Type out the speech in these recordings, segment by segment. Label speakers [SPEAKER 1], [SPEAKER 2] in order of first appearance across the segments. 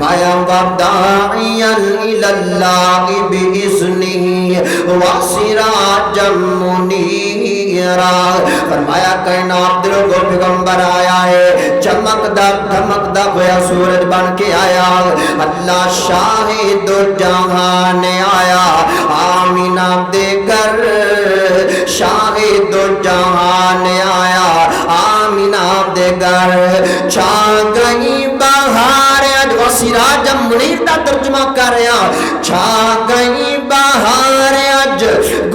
[SPEAKER 1] فرمایا وداعیاً الاللہ بِإِذْنِهِ وَسِرَاجًا مُنِیرًا، فرمایا کائنات دے لوگوں پیغمبر آیا ہے چمکدار دھمکدا ہوا سورج بن کے آیا، اللہ شاہد و جہان آیا آمینہ دے گھر، شاہد و جہان آیا آمینہ دے گھر، چھا گئی بہار اج وسراج منیر دا ترجمہ کر رہا، چھا گئی بہار اج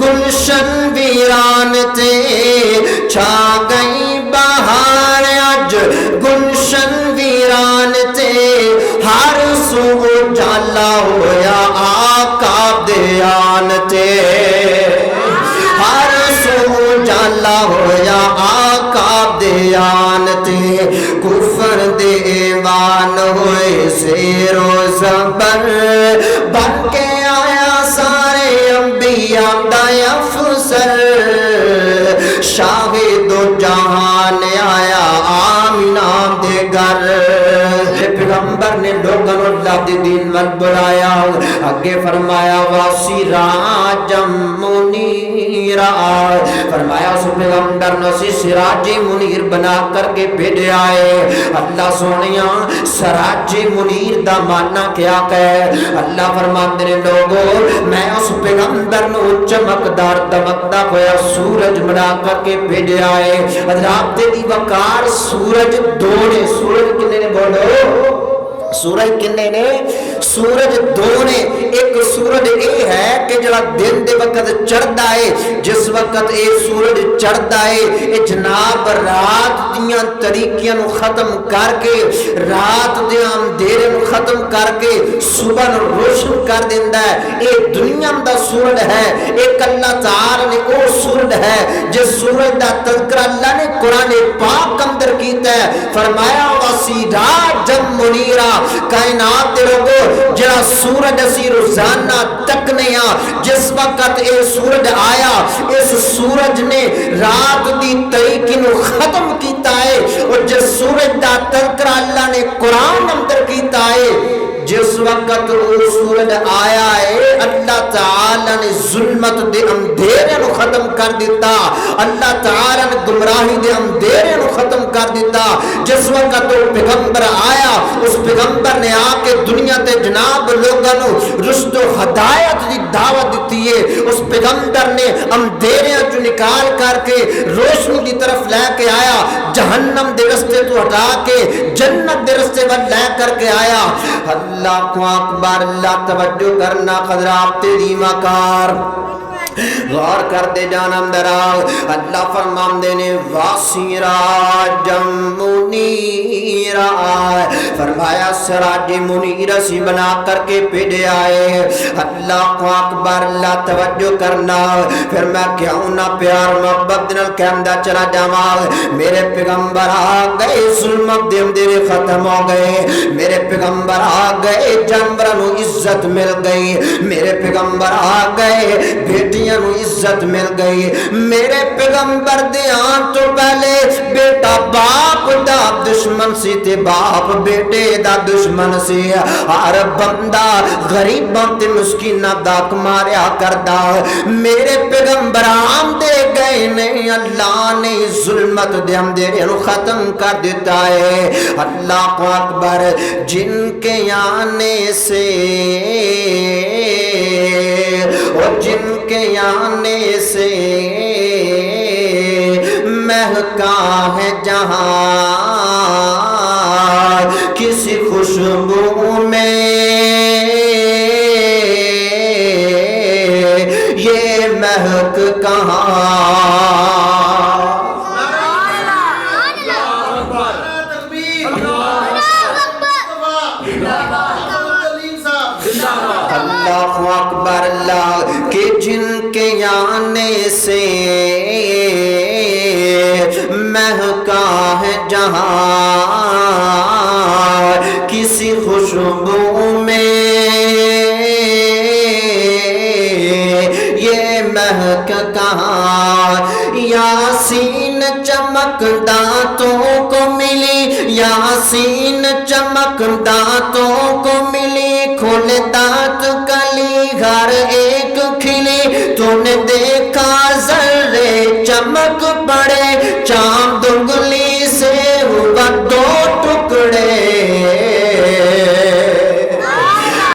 [SPEAKER 1] گلشن ویران تے، چھا گئی بہار اج گلشن ویران تے، ہر سو جالا ہویا آقا دیان تے، ہر سو جالا ہویا آقا دیان تے، کفر دے ایوان ہوئے زیر و زبر، بن کے آیا سارے انبیاء دا افسر، شاہد و جہان آیا آمینہ دے گھر، پیغمبر نے لوگوں اللہ دے دین ول بلایا، آگے فرمایا وَسِرَاجًا مُنِیرًا، فرمایا اس پیغمبر نے سراج منیر بنا کر کے بھیجا ہے، اللہ سونیا سراج منیر دا معنی کیا ہے، اللہ فرماتے ہیں لوگوں میں اس پیغمبر نو چمکدار دمکدا ہوا سورج بنا کر کے بھیجا ہے، حضرات دی وقار سورج دو نے، سورج کنے نے بولو، سورج کنے نے، سورج دو نے، ایک سورج اے ہے کہ جڑا دن دے وقت چڑھدا ہے، جس وقت اے سورج چڑھدا ہے اے جناب رات دیاں طریقیاں نو ختم کر کے، رات دے اندھیرے نو ختم کر کے صبح نو روشن کر دیندا ہے، اے دنیا دا سورج ہے، ایک اللہ تعالی نے او سورج ہے جس سورج دا تذکرہ اللہ نے قرآن پاک اندر کیتا ہے، فرمایا وَسِرَاجًا مُنِیرًا، کائنات دے لوگوں جڑا سورج اسی روزانہ تکنے جس وقت اے سورج آیا اس سورج نے رات دی تاریکی نو ختم کیتا ہے، اور جس سورج دا تذکرہ اللہ نے قرآن اندر کیتا ہے، جس وقت وہ سورج آیا ہے اللہ تعالی نے ظلمت دے اندھیرے نو ختم کر دیتا، اللہ تعالی نے گمراہی دے اندھیرے نو ختم کر دیتا، جس وقت وہ پیغمبر آیا اس پیغمبر نے آ کے دنیا تے جناب لوگوں نو رشد و ہدایت دی دعوت دیتی ہے، اس پیغمبر نے اندھیریاں چ نکال کر کے روشنی دی طرف لے کے آیا، جہنم دے رستے تو ہٹا کے جنت دے رستے پر لے کر کے آیا، اللہ کو اکبر، اللہ توجہ کرنا حضرات تیری مکار غور کر دے جانم درا، اللہ فرماندے نے وَسِرَاجًا مُنِیرًا، فرمایا سراج منیر سی بنا کر کے بھیجے آئے، اللہ کو اکبر، اللہ توجہ کرنا، پھر میں کیوں نہ پیار محبت نال کہندا چلا جاواں، میرے پیغمبر آ گئے ظلمت دے اندھیرے ختم ہو گئے، میرے پیغمبر آ گئے جانوراں نو عزت مل گئی، میرے پیغمبر آ گئے بیٹی نو عزت مل گئی، میرے پیغمبر دے آن تو پہلے بیٹا باپ دا دشمن سی تے باپ بیٹے دا دشمن سی، ہر بندہ غریباں تے مسکیناں دا ماریا کردا، میرے پیغمبر آن دے گئے نہیں، اللہ نے ظلمت دے اندھیرے نو ختم کر دیتا ہے، اللہ کو اکبر، جن کے آنے سے اور جن کے آنے سے مہکا ہے جہاں کسی خوشبو میں، یہ مہک کہاں، اللہ اکبر، اللہ کہ جن کے آنے سے مہکا ہے جہاں کسی خوشبو میں، یہ مہک کہاں، یاسین چمک دانتوں کو ملی، یاسین چمک دانتوں کو ملی، کھول دانت کلی ہر ایک کھلی، تو نے دیکھا ذرے چمک پڑے، چاند